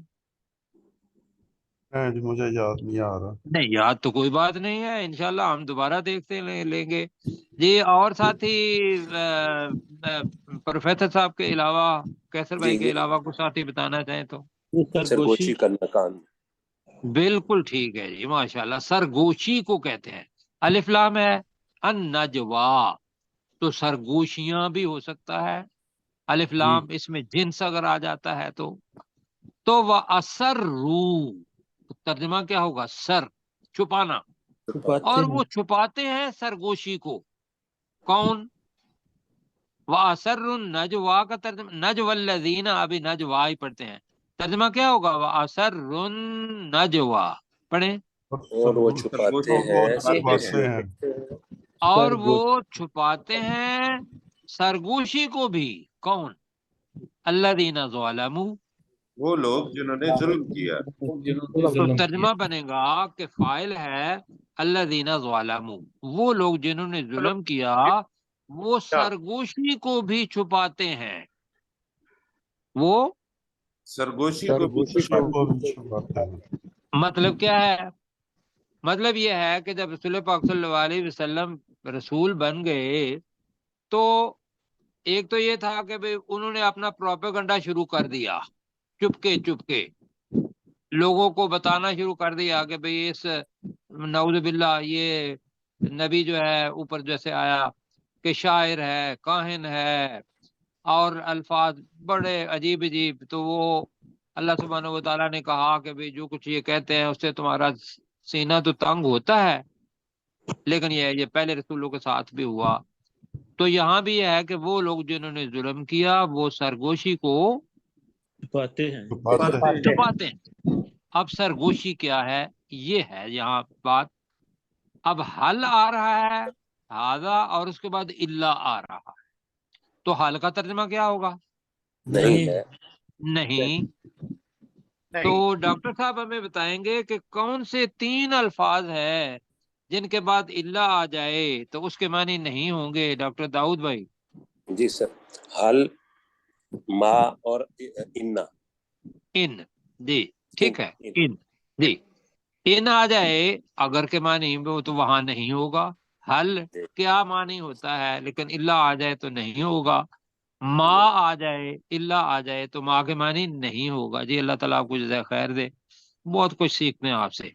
Speaker 5: مجھے یاد نہیں آ رہا.
Speaker 1: نہیں یاد تو کوئی بات نہیں ہے، انشاءاللہ ہم دوبارہ دیکھتے لیں گے جی. اور ساتھی پروفیسر صاحب کے علاوہ، کیسر بھائی کے علاوہ کچھ ساتھی بتانا چاہیں تو؟
Speaker 4: سرگوشی کرنا کان.
Speaker 1: بالکل ٹھیک ہے جی، ماشاءاللہ. سرگوشی کو کہتے ہیں. الف لام ہے النجوا، تو سرگوشیاں بھی ہو سکتا ہے. الف لام اس میں جنس اگر آ جاتا ہے تو وہ اسرو، ترجمہ کیا ہوگا؟ سر، چھپانا. اور وہ چھپاتے ہیں سرگوشی کو. کون؟ وَأَسَرُّ النَّجْوَىٰ کا ترجمہ نجوى الذین، ابھی نجوا ہی پڑھتے ہیں، ترجمہ کیا ہوگا؟ وَأَسَرُّ النَّجْوَىٰ پڑھیں.
Speaker 4: اور وہ چھپاتے ہیں
Speaker 5: چھپاتے ہیں
Speaker 1: اور وہ چھپاتے ہیں سرگوشی کو بھی. کون؟ الذین ظلموا،
Speaker 2: وہ لوگ جنہوں نے ظلم کیا.
Speaker 3: جنہوں نے
Speaker 1: تو
Speaker 3: ظلم
Speaker 1: ترجمہ
Speaker 3: کیا.
Speaker 1: بنے گا کہ فاعل ہے الذین ظلموا، وہ لوگ جنہوں نے ظلم کیا وہ سرگوشی کو بھی چھپاتے ہیں. وہ
Speaker 2: سرگوشی کو بھی
Speaker 5: وہ بھی چھپاتے ہیں.
Speaker 1: مطلب کیا ہے؟ مطلب یہ ہے کہ جب رسول پاک صلی اللہ علیہ وسلم رسول بن گئے تو ایک تو یہ تھا کہ بھئی انہوں نے اپنا پروپیگنڈا شروع کر دیا، چپکے چپکے لوگوں کو بتانا شروع کر دیا کہ بھئی اس نعوذ باللہ یہ نبی جو ہے اوپر جیسے آیا کہ شاعر ہے، کاہن ہے، اور الفاظ بڑے عجیب عجیب. تو وہ اللہ سبحانہ و تعالیٰ نے کہا کہ بھئی جو کچھ یہ کہتے ہیں اس سے تمہارا سینہ تو تنگ ہوتا ہے، لیکن یہ پہلے رسولوں کے ساتھ بھی ہوا. تو یہاں بھی یہ ہے کہ وہ لوگ جنہوں نے ظلم کیا وہ سرگوشی کو
Speaker 5: چھپاتے ہیں
Speaker 1: چھپاتے ہیں. اب سرگوشی کیا ہے یہ ہے یہاں بات. اب حل آ رہا ہے ہذا اور اس کے بعد الا آ رہا ہے، تو حل کا ترجمہ کیا ہوگا؟
Speaker 4: نہیں ہے.
Speaker 1: نہیں. تو ڈاکٹر صاحب ہمیں بتائیں گے کہ کون سے 3 الفاظ ہیں جن کے بعد الا آ جائے تو اس کے معنی نہیں ہوں گے ڈاکٹر داؤد بھائی؟
Speaker 4: جی سر، حل، ما اور انا.
Speaker 1: ان، جی ٹھیک ہے. ان، جی ان آ جائے اگر کے معنی میں تو وہاں نہیں ہوگا. حل کیا معنی ہوتا ہے لیکن الا آ جائے تو نہیں ہوگا. ما آ جائے الا آ جائے تو ما کے معنی نہیں ہوگا. جی اللہ تعالیٰ آپ کو جزائے خیر دے، بہت کچھ سیکھتے ہیں آپ سے.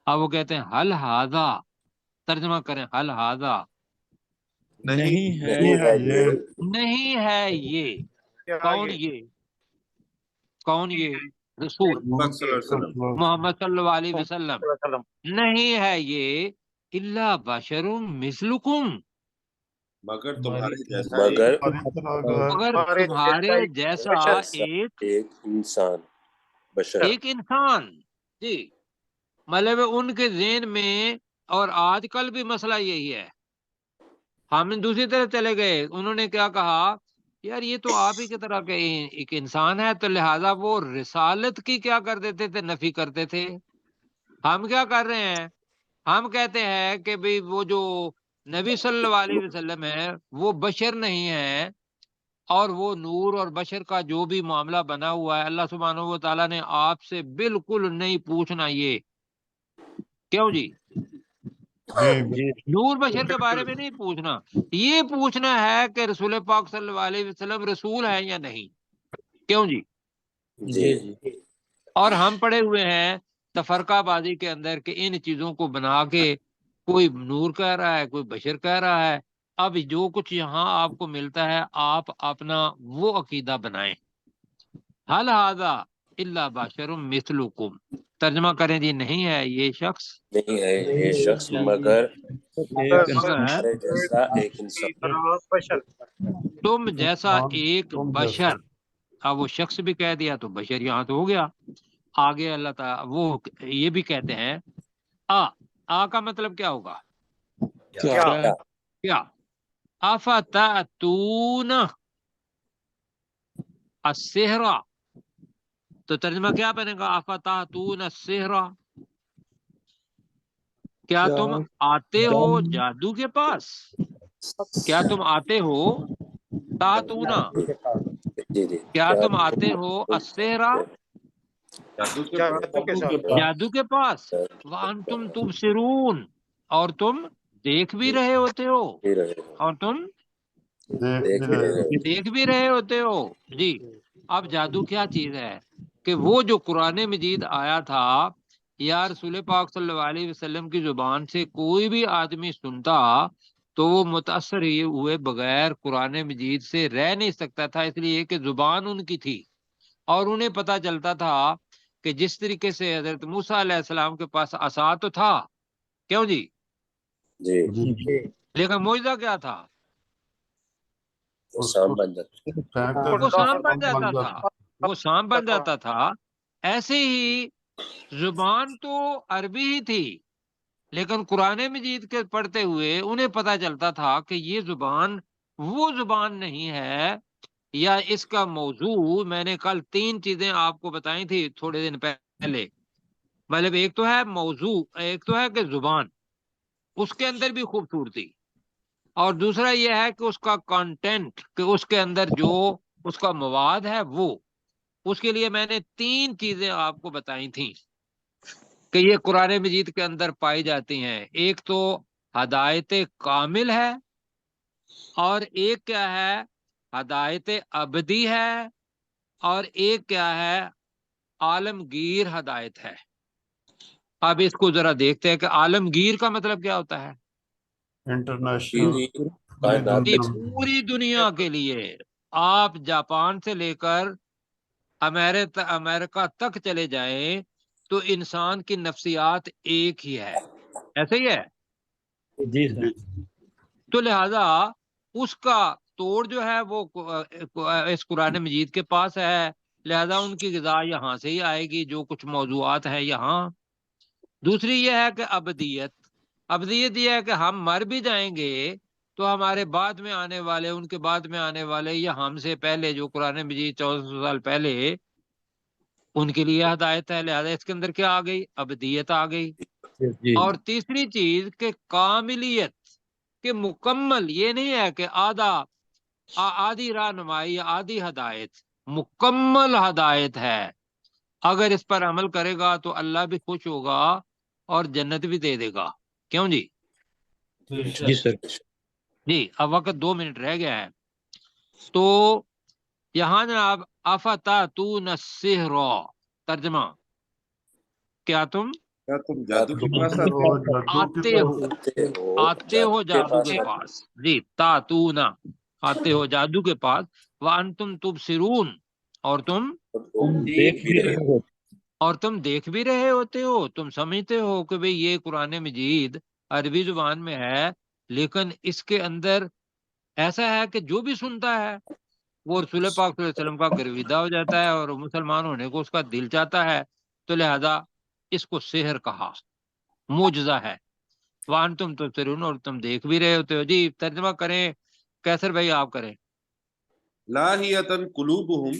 Speaker 1: اب وہ کہتے ہیں حل ہاذا، ترجمہ کریں حل ہاذا.
Speaker 2: نہیں ہے
Speaker 4: نہیں ہے یہ.
Speaker 1: نہیں ہے یہ. کون یہ؟ کون یہ؟ رسول
Speaker 2: محمد صلی اللہ علیہ وسلم.
Speaker 1: محمد صلی اللہ علیہ وسلم. نہیں ہے یہ الا بشر مثلکم،
Speaker 2: مگر تمہارے جیسا
Speaker 4: مگر
Speaker 1: مگر تمہارے جیسا
Speaker 4: ایک انسان، بشر.
Speaker 1: ایک انسان. جی مطلب ان کے ذہن میں، اور آج کل بھی مسئلہ یہی ہے. ہم دوسری طرف چلے گئے، انہوں نے کیا کہا یار یہ تو آپ ہی کی طرح کہ ایک انسان ہے، تو لہٰذا وہ رسالت کی کیا کر دیتے تھے؟ نفی کرتے تھے. ہم کیا کر رہے ہیں؟ ہم کہتے ہیں کہ بھئی وہ جو نبی صلی اللہ علیہ وسلم ہے وہ بشر نہیں ہے، اور وہ نور اور بشر کا جو بھی معاملہ بنا ہوا ہے اللہ سبحانہ و تعالیٰ نے آپ سے بالکل نہیں پوچھنا. یہ کیوں جی؟ نور بشر کے بارے میں نہیں پوچھنا، یہ پوچھنا ہے کہ رسول پاک صلی اللہ علیہ وسلم رسول ہے یا نہیں. کیوں جی؟
Speaker 4: جی.
Speaker 1: اور ہم پڑے ہوئے ہیں تفرقہ بازی کے اندر کہ ان چیزوں کو بنا کے کوئی نور کہہ رہا ہے، کوئی بشر کہہ رہا ہے. اب جو کچھ یہاں آپ کو ملتا ہے آپ اپنا وہ عقیدہ بنائیں. حل ھذا الا بشر مثلکم، ترجمہ کریں جی نہیں ہے یہ شخص
Speaker 4: نہیں ہے یہ شخص مگر تمہارے جیسا ایک انسان.
Speaker 1: تم جیسا ایک بشر. اب وہ شخص بھی کہہ دیا تو بشر یہاں تو ہو گیا. آگے اللہ تعالیٰ وہ یہ بھی کہتے ہیں آ کا مطلب کیا ہوگا؟ کیا؟ افتاتون السحر، تو ترجمہ کیا بنے گا؟ افتاتون السحر، کیا تم آتے ہو جادو کے پاس؟ کیا تم آتے ہو تاتونا،
Speaker 4: جی.
Speaker 1: کیا تم آتے ہو السحر، جادو کے پاس؟ وانتم تبصرون، اور تم دیکھ بھی رہے ہوتے ہو، اور تم دیکھ بھی رہے ہوتے ہو. جی اب جادو کیا چیز ہے کہ وہ جو قرآن مجید آیا تھا یا رسول پاک صلی اللہ علیہ وسلم کی زبان سے کوئی بھی آدمی سنتا تو وہ متاثر ہی ہوئے بغیر قرآن مجید سے رہ نہیں سکتا تھا، اس لیے کہ زبان ان کی تھی. اور انہیں پتا چلتا تھا کہ جس طریقے سے حضرت موسیٰ علیہ السلام کے پاس عصا تو تھا کیوں جی؟
Speaker 4: جی
Speaker 5: جی
Speaker 1: لیکن معجزہ کیا تھا؟
Speaker 4: وہ سام بن جاتا
Speaker 1: وہ سانپ بن جاتا تھا، وہ سانپ بن جاتا تھا۔ ایسے ہی زبان تو عربی ہی تھی، لیکن قرآن مجید کے پڑھتے ہوئے انہیں پتہ چلتا تھا کہ یہ زبان وہ زبان نہیں ہے، یا اس کا موضوع میں نے کل 3 چیزیں آپ کو بتائی تھی تھوڑے دن پہلے، مطلب ایک تو ہے موضوع، ایک تو ہے کہ زبان اس کے اندر بھی خوبصورتی، اور دوسرا یہ ہے کہ اس کا کانٹینٹ، کہ اس کے اندر جو اس کا مواد ہے وہ، اس کے لیے میں نے 3 چیزیں آپ کو بتائی تھیں کہ یہ قرآن مجید کے اندر پائی جاتی ہیں۔ ایک تو ہدایت کامل ہے، اور ایک کیا ہے؟ ہدایت ابدی ہے، اور ایک کیا ہے؟ عالمگیر ہدایت ہے۔ اب اس کو ذرا دیکھتے ہیں کہ عالمگیر کا مطلب کیا ہوتا ہے؟
Speaker 5: انٹرنیشنل
Speaker 4: کائنات
Speaker 1: یہ پوری دنیا کے لیے، آپ جاپان سے لے کر امریکہ تک چلے جائیں تو انسان کی نفسیات ایک ہی ہے، ایسے ہی ہے۔
Speaker 5: جی سر
Speaker 1: تو لہذا اس کا توڑ جو ہے وہ اس قرآن مجید کے پاس ہے، لہذا ان کی غذا یہاں سے ہی آئے گی، جو کچھ موضوعات ہیں یہاں۔ دوسری یہ ہے کہ ابدیت یہ ہے کہ ہم مر بھی جائیں گے تو ہمارے بعد میں آنے والے، ان کے بعد میں آنے والے، یا ہم سے پہلے جو قرآن مجید 1400 سال پہلے، ان کے لیے ہدایت ہے، لہذا اس کے اندر کیا آ گئی؟ ابدیت آ گئی۔
Speaker 5: جی
Speaker 1: اور تیسری چیز کہ کاملیت، کہ مکمل، یہ نہیں ہے کہ آدھی رہنمائی، آدھی ہدایت، مکمل ہدایت ہے۔ اگر اس پر عمل کرے گا تو اللہ بھی خوش ہوگا اور جنت بھی دے دے گا۔ کیوں جی؟
Speaker 5: جی سر
Speaker 1: جی اب وقت 2 منٹ رہ گیا ہے، تو یہاں جناب افتاتون السحر، ترجمہ، کیا تم
Speaker 2: کیا تم جادو کے پاس
Speaker 1: آتے ہو جادو کے پاس؟ جی، تاتونا، آتے ہو جادو کے پاس، وانتم تبصرون، اور تم
Speaker 5: دیکھ بھی رہے ہو
Speaker 1: دیکھ بھی رہے ہوتے ہو، تم سمجھتے ہو کہ بھئی یہ قرآن مجید عربی زبان میں ہے، لیکن اس کے اندر ایسا ہے کہ جو بھی سنتا ہے وہ رسول پاک صلی اللہ علیہ وسلم کا گرویدہ ہو جاتا ہے اور مسلمان ہونے کو اس کا دل چاہتا ہے، تو لہذا اس کو سحر کہا، معجزہ ہے۔ وانتم تبصرون، اور تم دیکھ بھی رہے ہوتے ہو۔ جی ترجمہ کریں کیسر بھائی، آپ کریں۔
Speaker 2: لاہیتن قلوبہم،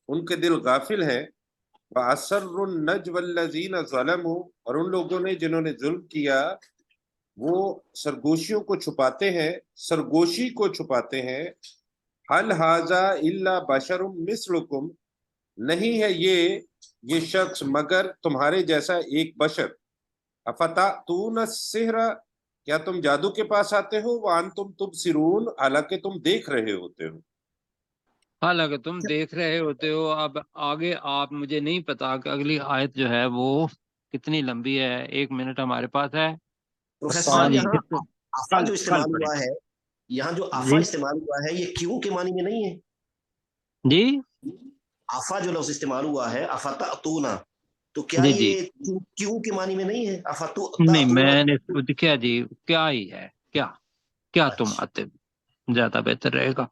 Speaker 2: ان کے دل غافل ہیں، وَأَسَرُّ النَّجْوَ الَّذِينَ ظَلَمُوا، اور ان لوگوں نے جنہوں نے ظلم کیا وہ سرگوشیوں کو چھپاتے ہیں، سرگوشی کو چھپاتے ہیں۔ حَلْ هَذَا إِلَّا بَشَرٌ مِثْلُكُمْ، نہیں ہے یہ شخص مگر تمہارے جیسا ایک بشر۔ افتاتون السحر، کیا تم جادو کے پاس آتے ہو، وانتم تبصرون، حالانکہ تم دیکھ رہے ہوتے ہو۔
Speaker 1: حالانکہ تم دیکھ رہے ہوتے ہو۔ اب آگے آپ، مجھے نہیں پتا کہ اگلی آیت جو ہے وہ کتنی لمبی ہے، 1 منٹ ہمارے پاس ہے۔
Speaker 6: پروفیسر صاحب
Speaker 1: جی،
Speaker 6: یہاں آفا جو استعمال
Speaker 1: کل
Speaker 6: ہوا
Speaker 1: پڑھیں
Speaker 6: ہے، یہاں جو آفا
Speaker 1: جی
Speaker 6: استعمال ہوا ہے یہ کیوں کے معنی میں نہیں ہے؟
Speaker 1: جی
Speaker 6: آفا جو لفظ استعمال ہوا ہے افتاتونا، تو کیا
Speaker 1: جی جی
Speaker 6: یہ کیوں کے معنی میں نہیں ہے؟
Speaker 1: نہیں،
Speaker 6: افتاتونا
Speaker 1: میں نے دیکھا جی، کیا ہی ہے، کیا تم آتے، زیادہ بہتر رہے گا۔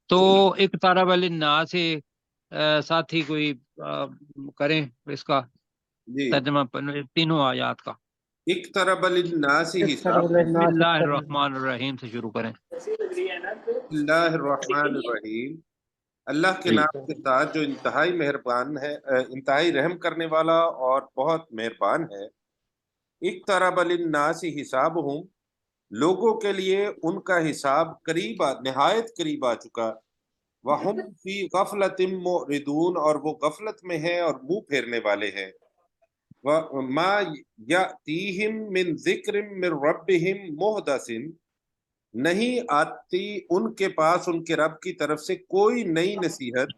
Speaker 1: تو ایک طرح والی نا سے ساتھی کوئی کریں اس کا
Speaker 2: جی،
Speaker 1: ترجمہ، تینوں آیات کا۔
Speaker 2: اقترب للناس حساب،
Speaker 1: بسم اللہ الرحمن الرحیم سے شروع کریں۔
Speaker 2: بسم اللہ الرحمن الرحیم، اللہ کے
Speaker 1: جی
Speaker 2: نام کے ساتھ جو انتہائی مہربان ہے، انتہائی رحم کرنے والا اور بہت مہربان ہے۔ اقترب للناس حسابہم، لوگوں کے لیے ان کا حساب نہایت قریب آ چکا۔ وہم فی غفلۃ معرضون، اور وہ غفلت میں ہیں اور منہ پھیرنے والے ہیں۔ وما یأتیہم من ذکر من ربہم محدث، نہیں آتی ان کے پاس ان کے رب کی طرف سے کوئی نئی نصیحت،